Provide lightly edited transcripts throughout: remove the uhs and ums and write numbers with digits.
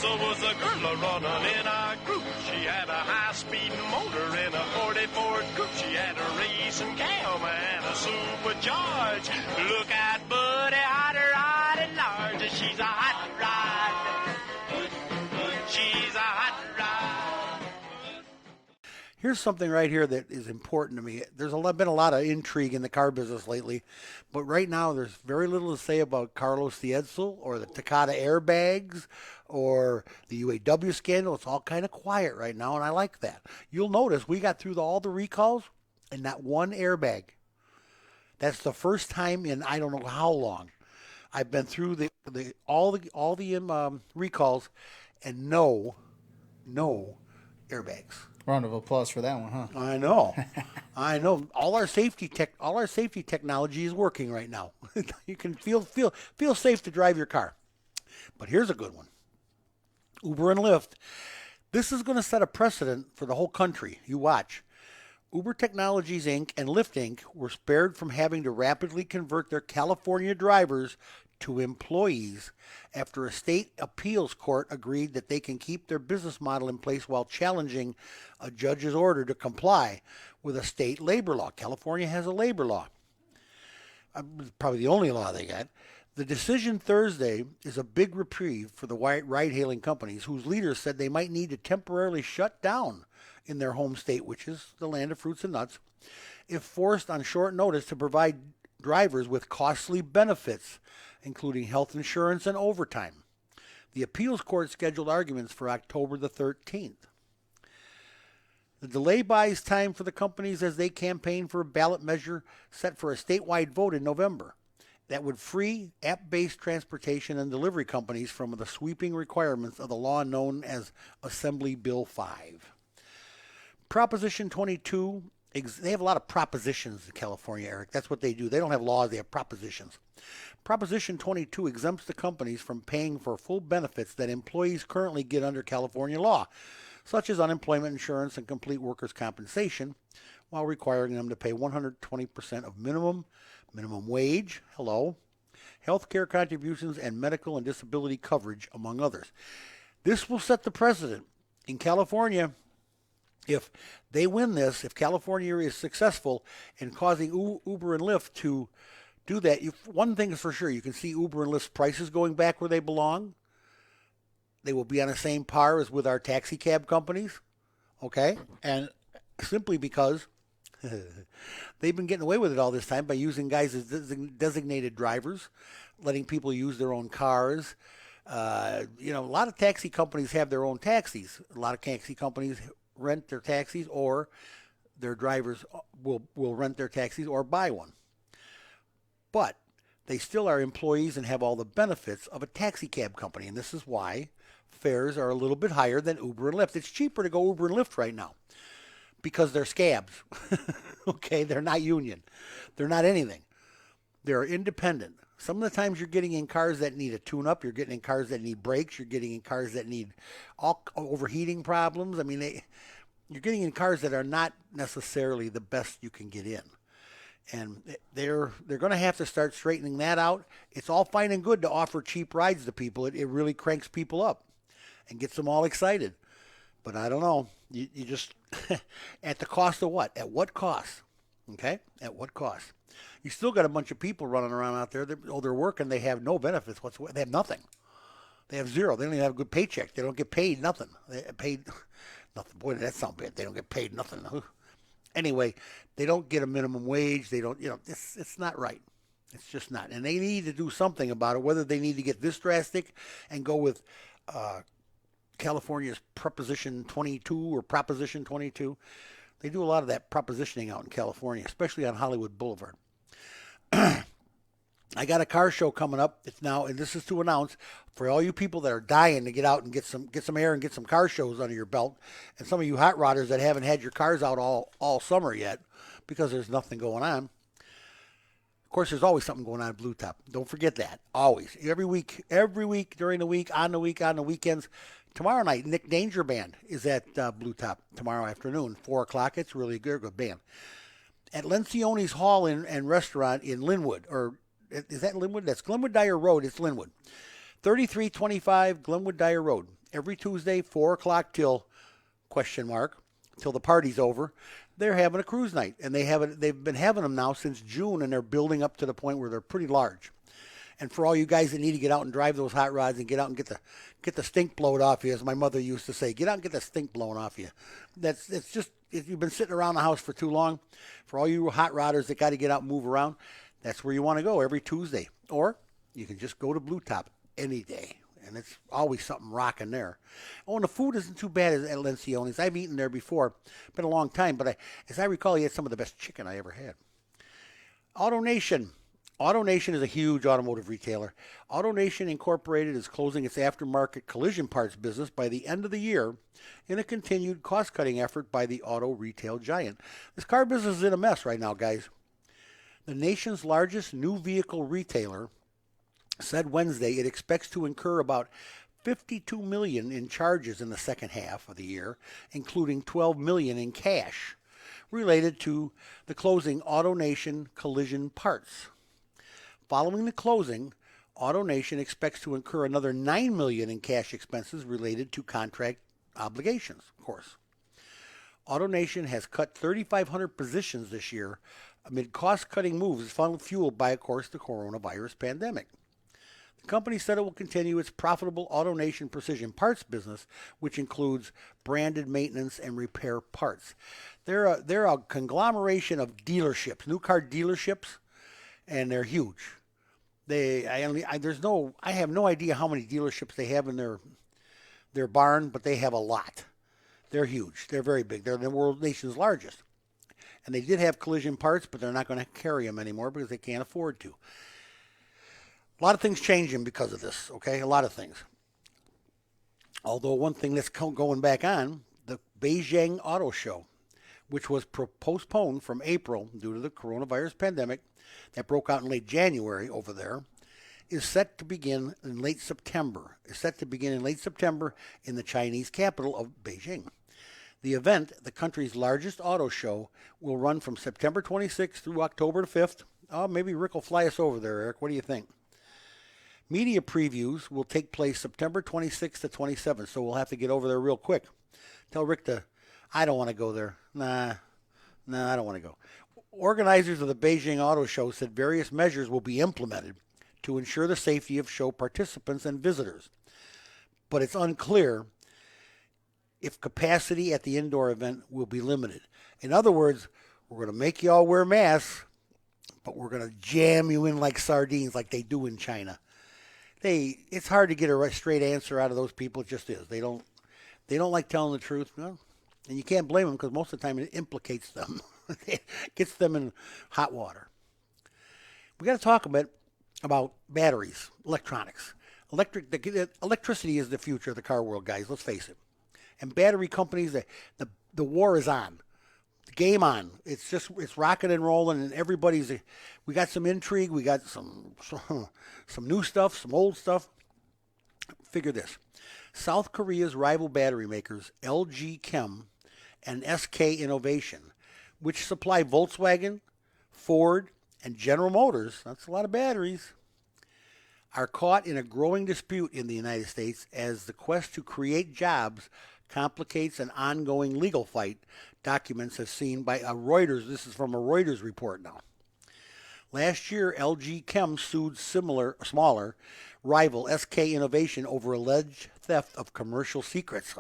Was a girl running in a group. She had a high-speed motor in a 40 Ford coupe. She had a racing Chem and a supercharged. Look at Buddy, hot rod and large. She's a hot rod. She's a hot rod. Here's something right here that is important to me. There's been a lot of intrigue in the car business lately, but right now there's very little to say about Carlos Edsel or the Takata airbags or the UAW scandal. It's all kind of quiet right now, and I like that. You'll notice we got through all the recalls and not one airbag. That's the first time in I don't know how long. I've been through all the recalls and no airbags. Round of applause for that one, huh? I know. I know. All our safety technology is working right now. You can feel safe to drive your car. But here's a good one. Uber and Lyft. This is going to set a precedent for the whole country. You watch. Uber Technologies Inc. and Lyft Inc. were spared from having to rapidly convert their California drivers to employees after a state appeals court agreed that they can keep their business model in place while challenging a judge's order to comply with a state labor law. California has a labor law. Probably the only law they got. The decision Thursday is a big reprieve for the ride-hailing companies whose leaders said they might need to temporarily shut down in their home state, which is the land of fruits and nuts, if forced on short notice to provide drivers with costly benefits, including health insurance and overtime. The appeals court scheduled arguments for October the 13th. The delay buys time for the companies as they campaign for a ballot measure set for a statewide vote in November that would free app-based transportation and delivery companies from the sweeping requirements of the law known as Assembly Bill 5. Proposition 22, they have a lot of propositions in California, Eric. That's what they do. They don't have laws, they have propositions. Proposition 22 exempts the companies from paying for full benefits that employees currently get under California law, such as unemployment insurance and complete workers' compensation, while requiring them to pay 120% of minimum wage, health care contributions, and medical and disability coverage, among others. This will set the precedent. In California, if they win this, if California is successful in causing Uber and Lyft to do that, one thing is for sure, you can see Uber and Lyft's prices going back where they belong. They will be on the same par as with our taxi cab companies, okay? And simply because they've been getting away with it all this time by using guys as designated drivers, letting people use their own cars. A lot of taxi companies have their own taxis. A lot of taxi companies rent their taxis, or their drivers will rent their taxis or buy one. But they still are employees and have all the benefits of a taxi cab company, and this is why fares are a little bit higher than Uber and Lyft. It's cheaper to go Uber and Lyft right now because they're scabs. Okay, they're not union. They're not anything. They're independent. Some of the times you're getting in cars that need a tune-up. You're getting in cars that need brakes. You're getting in cars that need all overheating problems. I mean, you're getting in cars that are not necessarily the best you can get in. And they're going to have to start straightening that out. It's all fine and good to offer cheap rides to people. It really cranks people up and gets them all excited. But I don't know. You just, at the cost of what? At what cost? Okay? At what cost? You still got a bunch of people running around out there. They're working. They have no benefits whatsoever. They have nothing. They have zero. They don't even have a good paycheck. They don't get paid nothing. They paid nothing. Boy, that sounds bad. They don't get paid nothing. Anyway, they don't get a minimum wage. They don't, it's not right. It's just not. And they need to do something about it, whether they need to get this drastic and go with California's Proposition 22 or Proposition 22. They do a lot of that propositioning out in California, especially on Hollywood Boulevard. I got a car show coming up. It's now, and this is to announce for all you people that are dying to get out and get some air and get some car shows under your belt, and some of you hot rodders that haven't had your cars out all summer yet because there's nothing going on. Of course, there's always something going on at Blue Top. Don't forget that. Always. Every week, during the week, on the weekends. Tomorrow night, Nick Danger Band is at Blue Top tomorrow afternoon, 4 o'clock. It's really good band. at Lencioni's Hall and Restaurant in Linwood, or is that Linwood? That's Glenwood Dyer Road. It's Linwood. 3325 Glenwood Dyer Road. Every Tuesday, 4 o'clock till the party's over. They're having a cruise night, and they've been having them now since June, and they're building up to the point where they're pretty large. And for all you guys that need to get out and drive those hot rods and get out and get the stink blown off you, as my mother used to say, get out and get the stink blown off you. It's just, if you've been sitting around the house for too long, for all you hot rodders that got to get out and move around, that's where you want to go every Tuesday. Or you can just go to Blue Top any day, and it's always something rocking there. Oh, and the food isn't too bad at Lencioni's. I've eaten there before. Been a long time, but as I recall, he had some of the best chicken I ever had. Autonation. Autonation is a huge automotive retailer. Autonation Incorporated is closing its aftermarket collision parts business by the end of the year in a continued cost-cutting effort by the auto retail giant. This car business is in a mess right now, guys. The nation's largest new vehicle retailer said Wednesday it expects to incur about $52 million in charges in the second half of the year, including $12 million in cash related to the closing Autonation collision parts. Following the closing, Autonation expects to incur another $9 million in cash expenses related to contract obligations, of course. Autonation has cut 3,500 positions this year amid cost-cutting moves fueled by, of course, the coronavirus pandemic. The company said it will continue its profitable Autonation precision parts business, which includes branded maintenance and repair parts. They're a conglomeration of dealerships, new car dealerships, and they're huge. I have no idea how many dealerships they have in their barn, but they have a lot. They're huge. They're very big. They're the world nation's largest. And they did have collision parts, but they're not going to carry them anymore because they can't afford to. A lot of things changing because of this, okay? A lot of things. Although one thing that's going back on, the Beijing Auto Show, which was postponed from April due to the coronavirus pandemic that broke out in late January over there, is set to begin in late September. In the Chinese capital of Beijing. The event, the country's largest auto show, will run from September 26th through October 5th. Oh, maybe Rick will fly us over there, Eric. What do you think? Media previews will take place September 26th to 27th, so we'll have to get over there real quick. Tell Rick I don't want to go there. Nah, I don't want to go. Organizers of the Beijing Auto Show said various measures will be implemented to ensure the safety of show participants and visitors. But it's unclear if capacity at the indoor event will be limited. In other words, we're going to make you all wear masks, but we're going to jam you in like sardines like they do in China. It's hard to get a straight answer out of those people. It just is. They don't like telling the truth. No? And you can't blame them because most of the time it implicates them. It gets them in hot water. We got to talk a bit about batteries, electronics. Electricity is the future of the car world, guys. Let's face it. And battery companies, the war is on. The game on. It's rocking and rolling, and we got some intrigue. We got some new stuff, some old stuff. Figure this. South Korea's rival battery makers, LG Chem and SK Innovation, which supply Volkswagen, Ford, and General Motors, that's a lot of batteries, are caught in a growing dispute in the United States as the quest to create jobs complicates an ongoing legal fight, documents have seen by a Reuters. This is from a Reuters report now. Last year, LG Chem sued smaller rival SK Innovation over alleged theft of commercial secrets,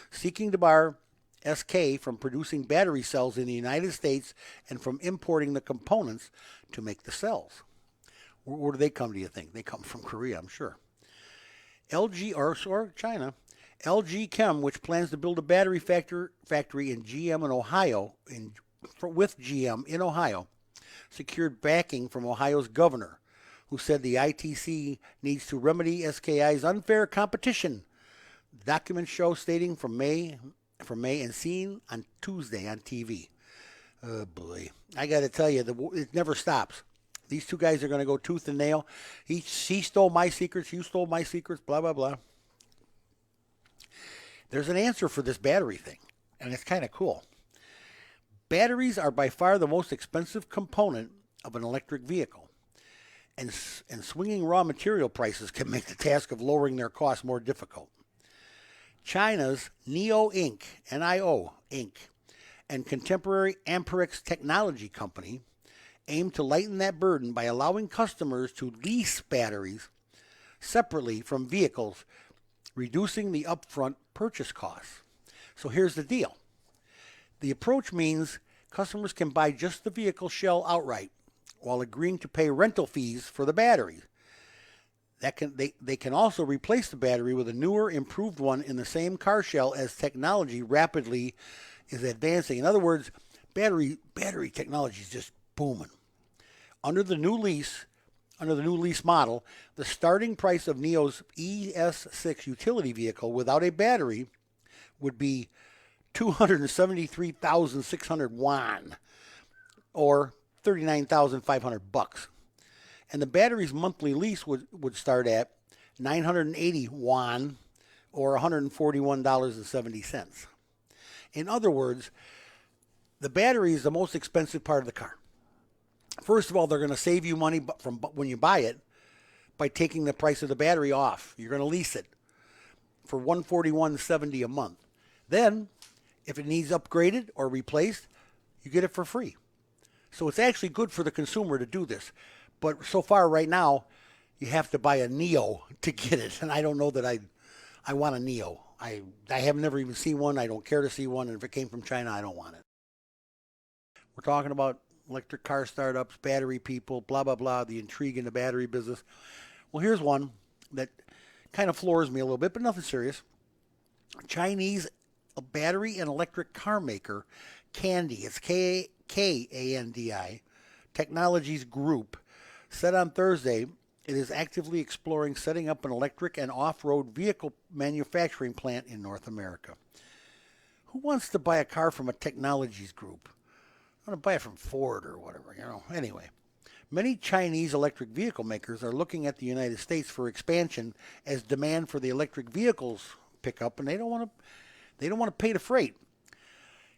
seeking to bar SK from producing battery cells in the United States and from importing the components to make the cells. Where do they come, do you think? They come from Korea, I'm sure. LG, or China. LG Chem, which plans to build a battery factory in GM in Ohio, with GM in Ohio, secured backing from Ohio's governor, who said the ITC needs to remedy SKI's unfair competition. Documents show stating from May and seen on Tuesday on TV. Oh boy, I got to tell you, it never stops. These two guys are going to go tooth and nail. He stole my secrets, you stole my secrets, blah, blah, blah. There's an answer for this battery thing, and it's kind of cool. Batteries are by far the most expensive component of an electric vehicle, and swinging raw material prices can make the task of lowering their costs more difficult. China's NIO Inc., N-I-O Inc., and contemporary Amperex Technology Company aim to lighten that burden by allowing customers to lease batteries separately from vehicles, reducing the upfront purchase costs. So here's the deal. The approach means customers can buy just the vehicle shell outright while agreeing to pay rental fees for the battery. They can also replace the battery with a newer, improved one in the same car shell as technology rapidly is advancing. In other words, battery technology is just booming. Under the new lease model, the starting price of NIO's ES6 utility vehicle without a battery would be 273,600 yuan, or $39,500. And the battery's monthly lease would start at 980 yuan, or $141.70. In other words, the battery is the most expensive part of the car. First of all, they're going to save you money from when you buy it by taking the price of the battery off. You're going to lease it for $141.70 a month. Then, if it needs upgraded or replaced, you get it for free. So it's actually good for the consumer to do this. But so far right now, you have to buy a NIO to get it. And I don't know that I want a NIO. I have never even seen one. I don't care to see one. And if it came from China, I don't want it. We're talking about electric car startups, battery people, blah, blah, blah, the intrigue in the battery business. Well, here's one that kind of floors me a little bit, but nothing serious. Chinese battery and electric car maker Kandi, it's Kandi, Technologies Group, said on Thursday it is actively exploring setting up an electric and off-road vehicle manufacturing plant in North America. Who wants to buy a car from a Technologies Group? I want to buy it from Ford or whatever, Anyway, many Chinese electric vehicle makers are looking at the United States for expansion as demand for the electric vehicles pick up, and they don't want to pay the freight.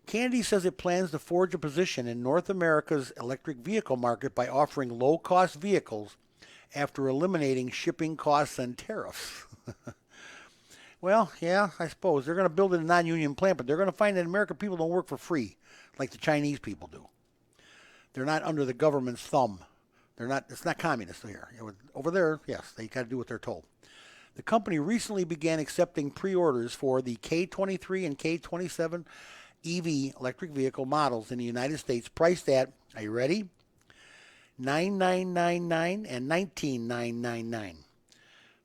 Kandi says it plans to forge a position in North America's electric vehicle market by offering low-cost vehicles after eliminating shipping costs and tariffs. Well, yeah, I suppose. They're going to build a non-union plant, but they're going to find that American people don't work for free like the Chinese people do. They're not under the government's thumb. It's not communist here. Over there, yes, they got to do what they're told. The company recently began accepting pre-orders for the K23 and K27 EV electric vehicle models in the United States, priced at, are you ready? $9,999 and $19,999,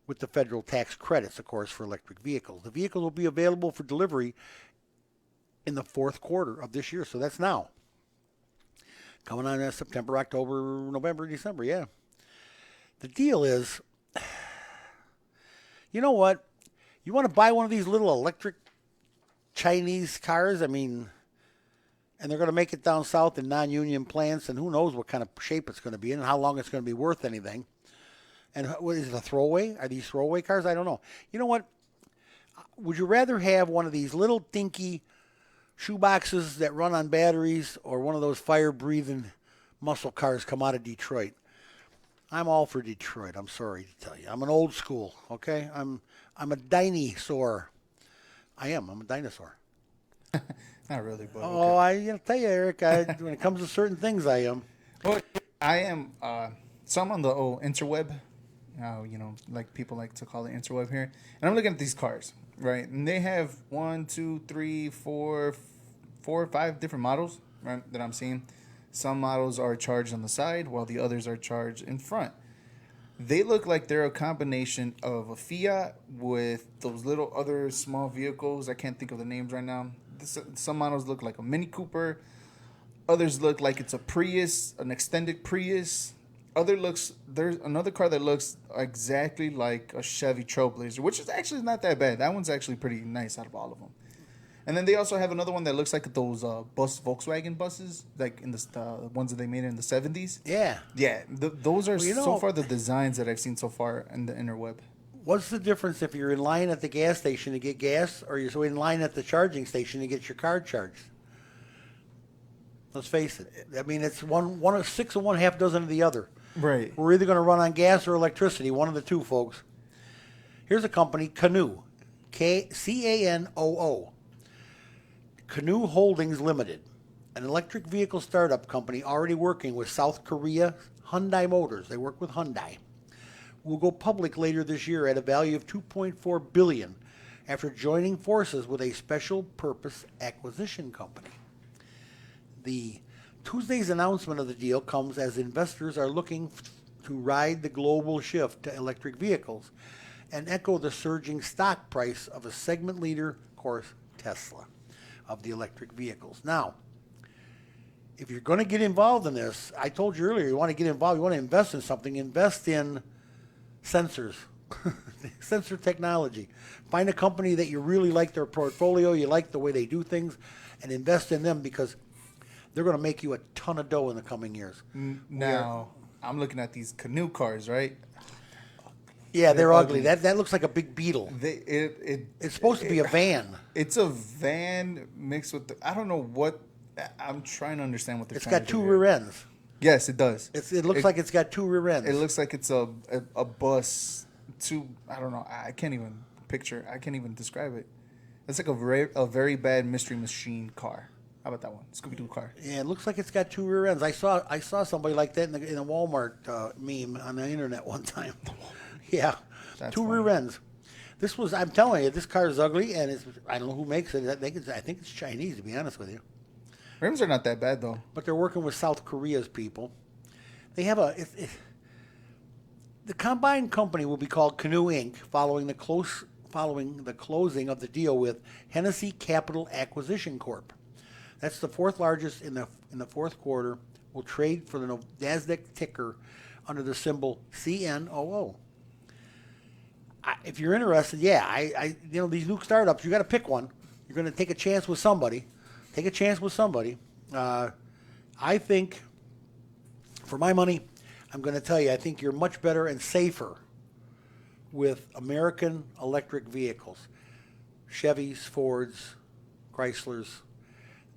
with the federal tax credits, of course, for electric vehicles. The vehicles will be available for delivery in the fourth quarter of this year, so that's now. Coming on September, October, November, December, yeah. The deal is, you know what? You want to buy one of these little electric Chinese cars? I mean, and they're going to make it down south in non-union plants, and who knows what kind of shape it's going to be in and how long it's going to be worth anything. And what is it, a throwaway? Are these throwaway cars? I don't know. You know what? Would you rather have one of these little dinky shoeboxes that run on batteries or one of those fire-breathing muscle cars come out of Detroit? I'm all for Detroit. I'm sorry to tell you. I'm an old school, okay? I'm a dinosaur. I am. I'm a dinosaur. Not really, but oh, okay. I tell you, Eric, when it comes to certain things, I am. Well, I am. So I'm on the interweb. Like people like to call it interweb here. And I'm looking at these cars, right? And they have 1, 2, 3, 4, 5 different models, right, that I'm seeing. Some models are charged on the side while the others are charged in front. They look like they're a combination of a Fiat with those little other small vehicles. I can't think of the names right now. Some models look like a Mini Cooper. Others look like it's a Prius, an extended Prius. There's another car that looks exactly like a Chevy Trailblazer, which is actually not that bad. That one's actually pretty nice out of all of them. And then they also have another one that looks like those Volkswagen buses, like in the ones that they made in the 70s. Yeah. Yeah, those are so far the designs that I've seen so far in the interweb. What's the difference if you're in line at the gas station to get gas or you're in line at the charging station to get your car charged? Let's face it. I mean, it's one of six and one half dozen of the other. Right. We're either going to run on gas or electricity, one of the two, folks. Here's a company, Canoo, Canoo. Canoo Holdings Limited, an electric vehicle startup company already working with South Korea Hyundai Motors. They work with Hyundai. Will go public later this year at a value of $2.4 billion after joining forces with a special purpose acquisition company. The Tuesday's announcement of the deal comes as investors are looking to ride the global shift to electric vehicles and echo the surging stock price of a segment leader, of course, Tesla, of the electric vehicles. Now, if you're going to get involved in this, I told you earlier, you want to get involved, you want to invest in something, invest in sensors, sensor technology. Find a company that you really like their portfolio, you like the way they do things, and invest in them because they're going to make you a ton of dough in the coming years. Now, I'm looking at these Canoo cars, right? Yeah, they're ugly. That looks like a big Beetle. It's supposed to be a van. It's a van mixed with I don't know what. I'm trying to understand what they're trying to do. It's got two rear ends. Yes, it does. It looks like it's got two rear ends. It looks like it's a bus. I don't know. I can't even describe it. It's like a very bad Mystery Machine car. How about that one? Scooby-Doo car. Yeah, it looks like it's got two rear ends. I saw somebody like that in a Walmart meme on the internet one time. Yeah, That's two funny. rear ends. I'm telling you, this car is ugly, and I don't know who makes it. I think it's Chinese, to be honest with you. Rims are not that bad though. But they're working with South Korea's people. They have the combined company will be called Canoo Inc. following the closing of the deal with Hennessy Capital Acquisition Corp. That's the fourth largest in the fourth quarter. Will trade for the Nasdaq ticker under the symbol CNOO. If you're interested, these new startups, you got to pick one. You're going to take a chance with somebody. Take a chance with somebody. I think, for my money, I'm going to tell you, I think you're much better and safer with American electric vehicles. Chevys, Fords, Chryslers.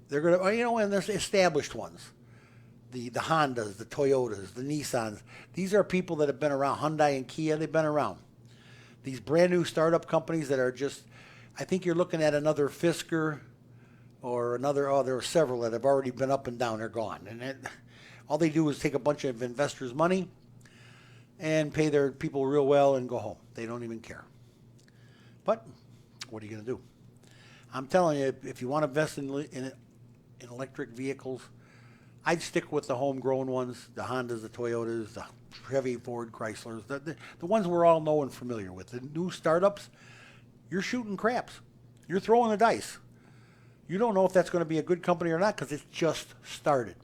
They're going to, and there's established ones. The Hondas, the Toyotas, the Nissans. These are people that have been around. Hyundai and Kia, they've been around. These brand new startup companies that are just, I think you're looking at another Fisker or another, there are several that have already been up and down. They're gone. And all they do is take a bunch of investors' money and pay their people real well and go home. They don't even care. But what are you going to do? I'm telling you, if you want to invest in electric vehicles, I'd stick with the homegrown ones, the Hondas, the Toyotas, the Chevy, Ford, Chryslers, the ones we're all know and familiar with. The new startups, you're shooting craps. You're throwing the dice. You don't know if that's going to be a good company or not because it's just started.